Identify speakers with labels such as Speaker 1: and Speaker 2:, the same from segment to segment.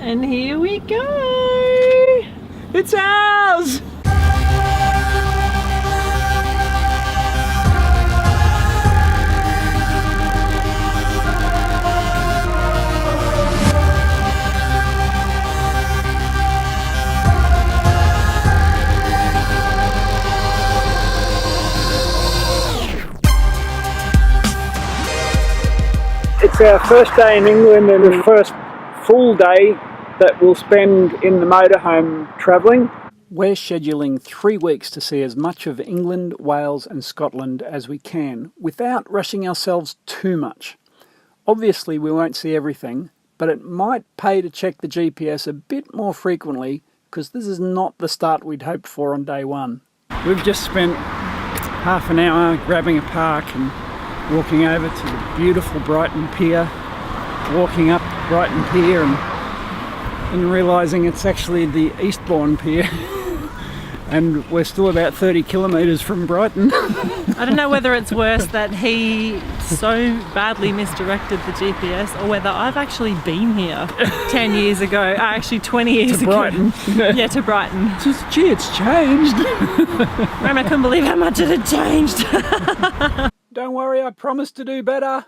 Speaker 1: And here we go!
Speaker 2: It's ours! It's our first day in England and the first full day that we'll spend in the motorhome travelling. We're scheduling 3 weeks to see as much of England, Wales and Scotland as we can, without rushing ourselves too much. Obviously we won't see everything, but it might pay to check the GPS a bit more frequently, because this is not the start we'd hoped for on day one. We've just spent half an hour grabbing a park and walking over to the beautiful Brighton Pier, walking up Brighton Pier and realising it's actually the Eastbourne Pier and we're still about 30 kilometres from Brighton.
Speaker 1: I don't know whether it's worse that he so badly misdirected the GPS or whether I've actually been here 10 years ago, actually 20 years ago.
Speaker 2: Brighton.
Speaker 1: Yeah, to Brighton.
Speaker 2: Gee, it's changed.
Speaker 1: I couldn't believe how much it had changed.
Speaker 2: Don't worry, I promise to do better.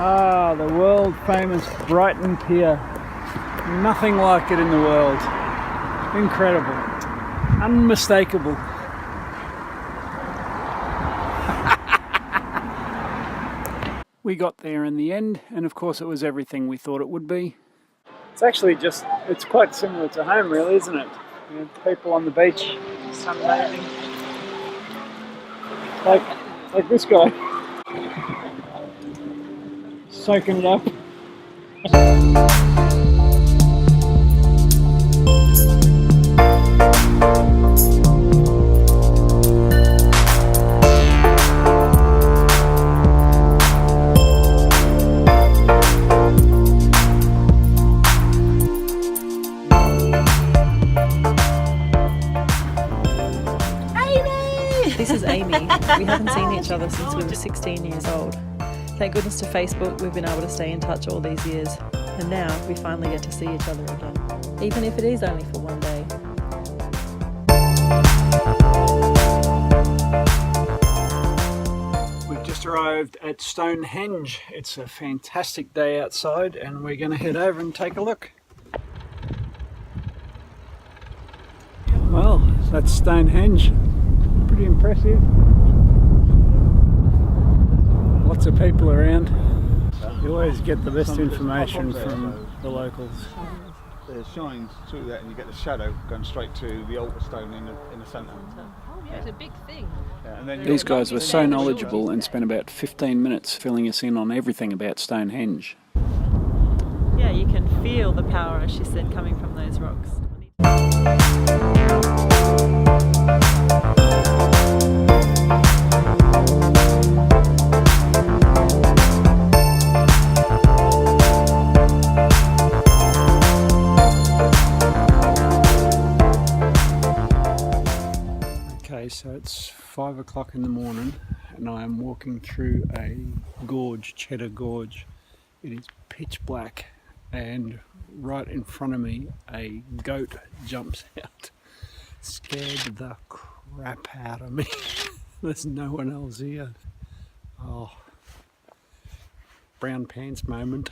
Speaker 2: Ah, the world famous Brighton Pier. Nothing like it in the world. Incredible. Unmistakable. We got there in the end, and of course it was everything we thought it would be. It's actually just, it's quite similar to home really, isn't it? You know, people on the beach, sunbathing. Like this guy. Soaking it up.
Speaker 1: This is Amy. We haven't seen each other since we were 16 years old. Thank goodness to Facebook, we've been able to stay in touch all these years. And now we finally get to see each other again, even if it is only for one day.
Speaker 2: We've just arrived at Stonehenge. It's a fantastic day outside and we're going to head over and take a look. Well, that's Stonehenge. Pretty impressive. Lots of people around. You always get the best information from the locals.
Speaker 3: It shines through that and you get the shadow going straight to the altar stone in the centre.
Speaker 1: Oh yeah, it's a big thing.
Speaker 3: Yeah, and then
Speaker 2: These guys were so knowledgeable and spent about 15 minutes filling us in on everything about Stonehenge.
Speaker 1: Yeah, you can feel the power, as she said, coming from those rocks.
Speaker 2: Okay, so it's 5 o'clock in the morning and I am walking through a gorge, Cheddar Gorge. It is pitch black and right in front of me a goat jumps out. Scared the crap out of me. There's no one else here. Oh, brown pants moment.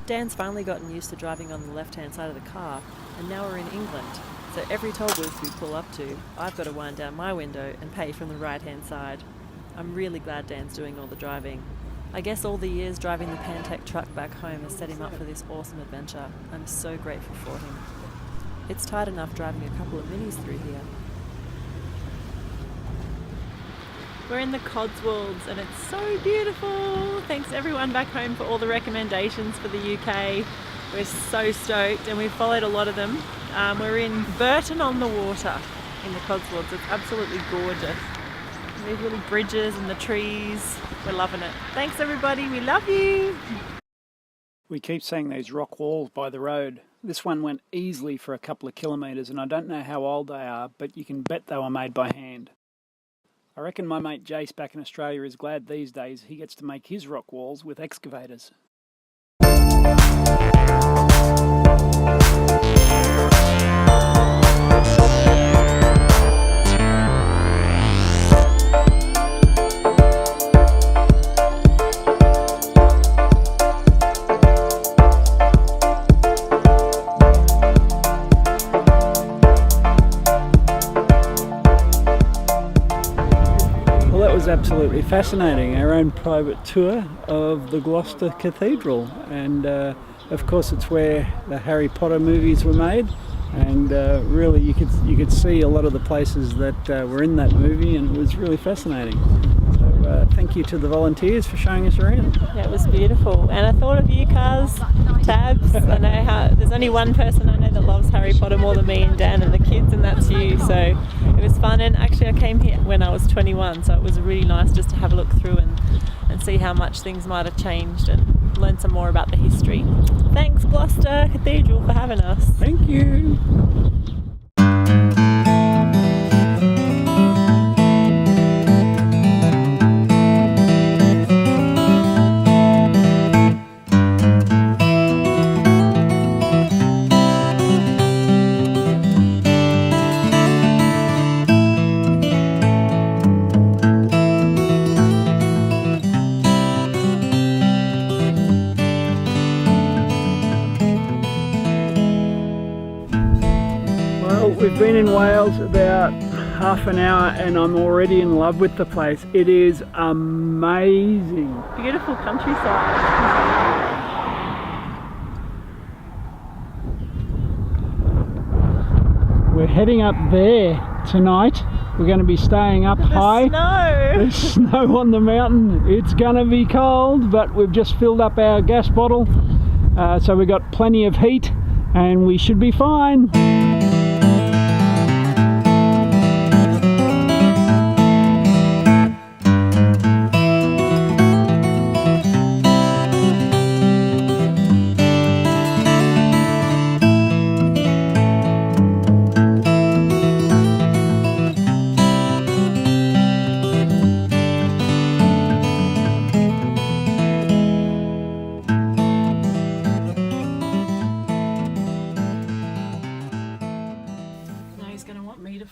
Speaker 1: Dan's finally gotten used to driving on the left-hand side of the car, and now we're in England. So every toll booth we pull up to, I've got to wind down my window and pay from the right-hand side. I'm really glad Dan's doing all the driving. I guess all the years driving the Pantech truck back home has set him up for this awesome adventure. I'm so grateful for him. It's tight enough driving a couple of minis through here. We're in the Cotswolds and it's so beautiful. Thanks everyone back home for all the recommendations for the UK. We're so stoked and we've followed a lot of them. We're in Burton on the Water in the Cotswolds. It's absolutely gorgeous. These little bridges and the trees. We're loving it. Thanks everybody, we love you.
Speaker 2: We keep seeing these rock walls by the road. This one went easily for a couple of kilometres and I don't know how old they are, but you can bet they were made by hand. I reckon my mate Jace back in Australia is glad these days he gets to make his rock walls with excavators. Absolutely fascinating, our own private tour of the Gloucester Cathedral, and of course it's where the Harry Potter movies were made, and really you could see a lot of the places that were in that movie, and it was really fascinating. So thank you to the volunteers for showing us around.
Speaker 1: Yeah, it was beautiful, and I thought of you, Cars, Tabs. I know how there's only one person I know that loves Harry Potter more than me and Dan and the kids, and that's you. So it was fun, and actually I came here when I was 21, so it was really nice just to have a look through and see how much things might have changed and learn some more about the history. Thanks Gloucester Cathedral for having us.
Speaker 2: Thank you. We've been in Wales about half an hour and I'm already in love with the place. It is amazing.
Speaker 1: Beautiful countryside.
Speaker 2: We're heading up there tonight. We're going to be staying up high.
Speaker 1: Snow.
Speaker 2: There's snow on the mountain. It's going to be cold, but we've just filled up our gas bottle. So we've got plenty of heat and we should be fine.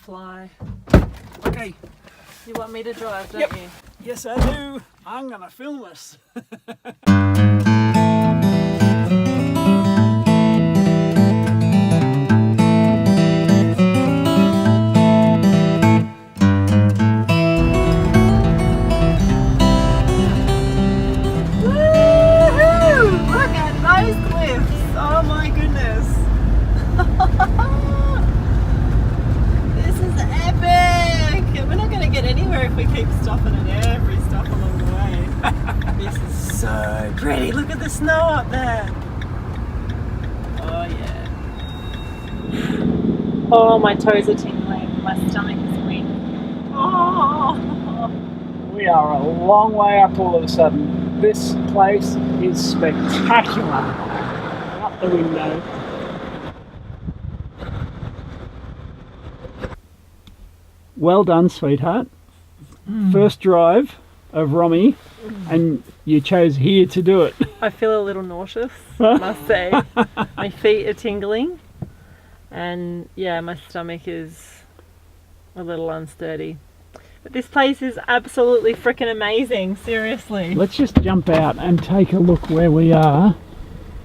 Speaker 1: Fly.
Speaker 2: Okay.
Speaker 1: You want me to drive, don't
Speaker 2: Yep.
Speaker 1: you?
Speaker 2: Yes, I do. I'm gonna film this.
Speaker 1: Woohoo! Look at those cliffs! Oh my goodness! Epic! We're not going to get anywhere if we keep stopping at every stop along the way. This is so pretty. Look at the snow up there. Oh yeah. Oh, my toes are tingling. My stomach is weak. Oh.
Speaker 2: We are a long way up all of a sudden. This place is spectacular. Out the window. Well done, sweetheart. First drive of Romy, and you chose here to do it.
Speaker 1: I feel a little nauseous, I must say. My feet are tingling, and yeah, my stomach is a little unsturdy. But this place is absolutely freaking amazing, seriously.
Speaker 2: Let's just jump out and take a look where we are,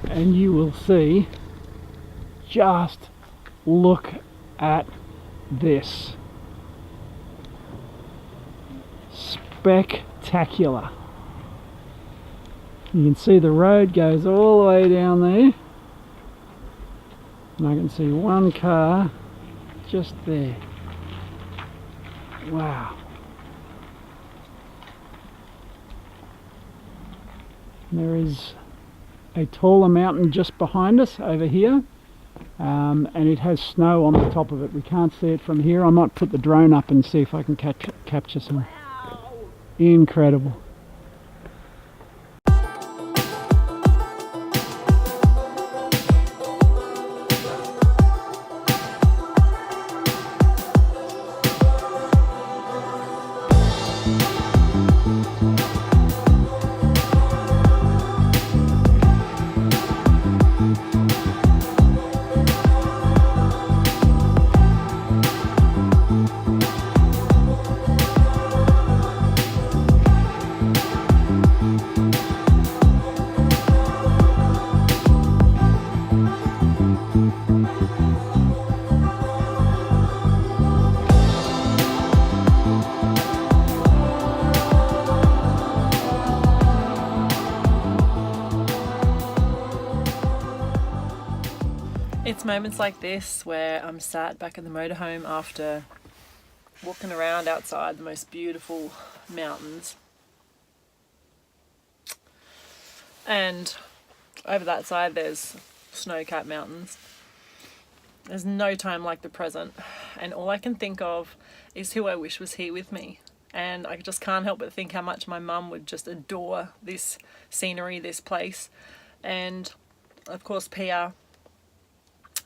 Speaker 2: and you will see. Just look at this. Spectacular. You can see the road goes all the way down there, and I can see one car just there. Wow. There is a taller mountain just behind us over here, and it has snow on the top of it. We can't see it from here. I might put the drone up and see if I can capture some. Wow. Incredible.
Speaker 1: It's moments like this where I'm sat back in the motorhome after walking around outside the most beautiful mountains, and over that side there's snow-capped mountains. There's no time like the present, and all I can think of is who I wish was here with me. And I just can't help but think how much my mum would just adore this scenery, this place, and of course Pia.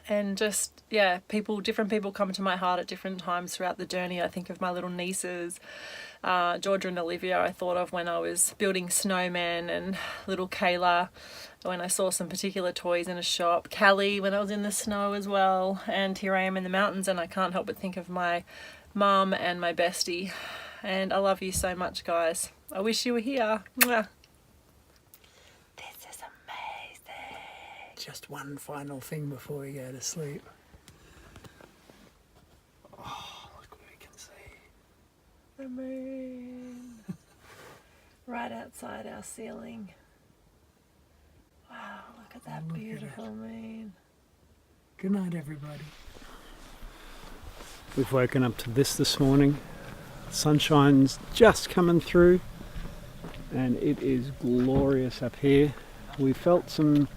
Speaker 1: And just, yeah, different people come to my heart at different times throughout the journey. I think of my little nieces, Georgia and Olivia, I thought of when I was building snowmen, and little Kayla when I saw some particular toys in a shop, Callie when I was in the snow as well, and here I am in the mountains, and I can't help but think of my mum and my bestie. And I love you so much, guys. I wish you were here. Mwah.
Speaker 2: Just one final thing before we go to sleep. Oh, look what we can see.
Speaker 1: The moon. Right outside our ceiling. Wow, look at that beautiful moon.
Speaker 2: Good night, everybody. We've woken up to this morning. Sunshine's just coming through, and it is glorious up here. We felt some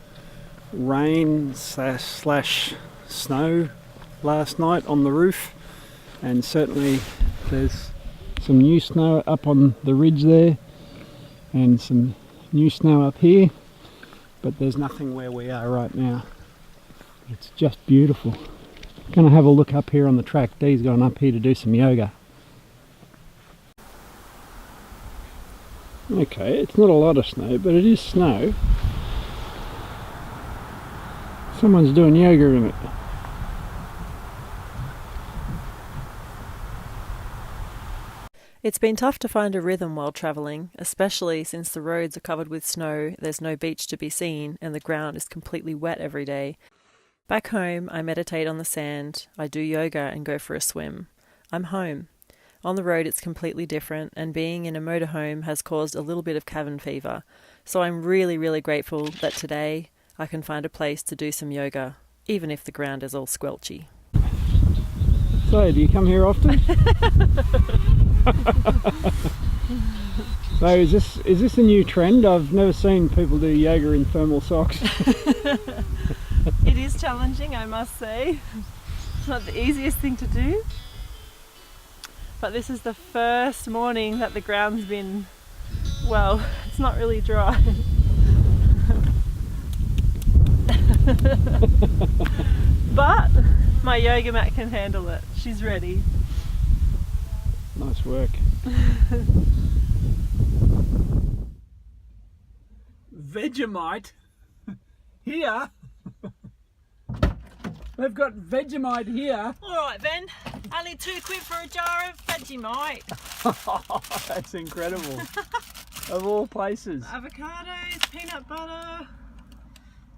Speaker 2: rain slash snow last night on the roof, and certainly there's some new snow up on the ridge there and some new snow up here, but there's nothing where we are right now. It's just beautiful. Gonna have a look up here on the track. Dee's gone up here to do some yoga. Okay, it's not a lot of snow, but it is snow. Someone's doing yoga in it.
Speaker 1: It's been tough to find a rhythm while travelling, especially since the roads are covered with snow, there's no beach to be seen, and the ground is completely wet every day. Back home, I meditate on the sand, I do yoga and go for a swim. I'm home. On the road it's completely different, and being in a motorhome has caused a little bit of cabin fever, so I'm really, really grateful that today I can find a place to do some yoga, even if the ground is all squelchy.
Speaker 2: So, do you come here often? So is this a new trend? I've never seen people do yoga in thermal socks.
Speaker 1: It is challenging, I must say. It's not the easiest thing to do. But this is the first morning that the ground's been, well, it's not really dry. But my yoga mat can handle it. She's ready.
Speaker 2: Nice work. Vegemite here. They've got Vegemite here.
Speaker 1: Alright Ben, only £2 for a jar of Vegemite.
Speaker 2: That's incredible. Of all places.
Speaker 1: Avocados, peanut butter.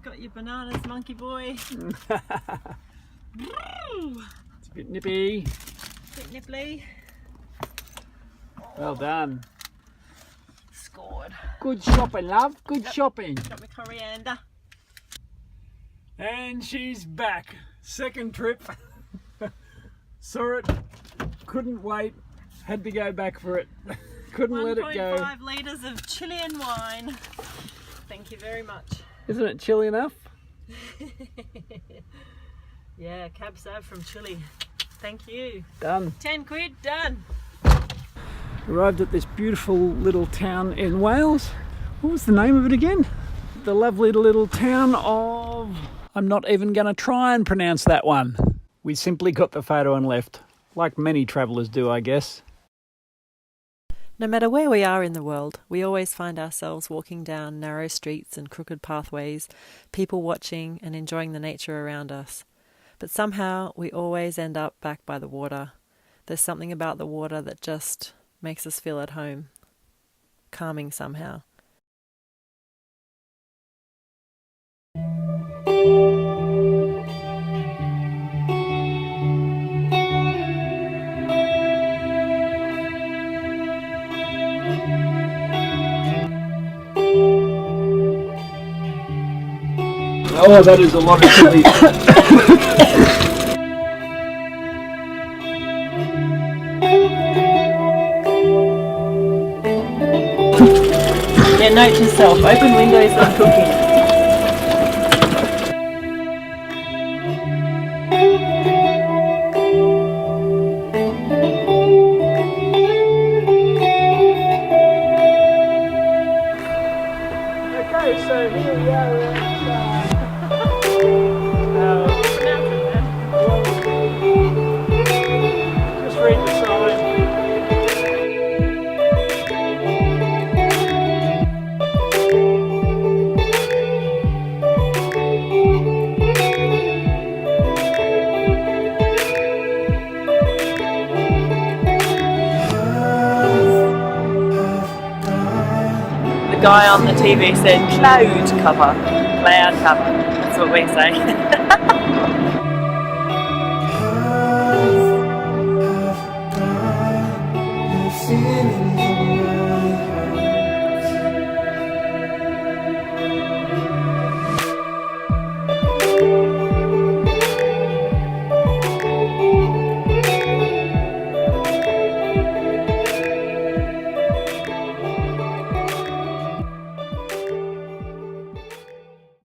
Speaker 1: Got your bananas, monkey boy.
Speaker 2: It's Bit nippy.
Speaker 1: Bit nipply.
Speaker 2: Well done.
Speaker 1: Scored.
Speaker 2: Good shopping, love. Good shopping.
Speaker 1: Got my coriander.
Speaker 2: And she's back. Second trip. Saw it. Couldn't wait. Had to go back for it. Couldn't let it go.
Speaker 1: 1.5 litres of Chilean wine. Thank you very much.
Speaker 2: Isn't it chilly enough?
Speaker 1: Yeah, cab serve from Chile. Thank you.
Speaker 2: Done.
Speaker 1: 10 quid, done.
Speaker 2: Arrived at this beautiful little town in Wales. What was the name of it again? The lovely little town of... I'm not even going to try and pronounce that one. We simply got the photo and left. Like many travellers do, I guess.
Speaker 1: No matter where we are in the world, we always find ourselves walking down narrow streets and crooked pathways, people watching and enjoying the nature around us. But somehow we always end up back by the water. There's something about the water that just makes us feel at home. Calming somehow.
Speaker 2: Oh, that is a lot of chili.
Speaker 1: Yeah, note to self, open windows when cooking.
Speaker 2: Okay, so here we are at... just read the sign.
Speaker 1: The guy on the TV said cloud cover. That's what we say.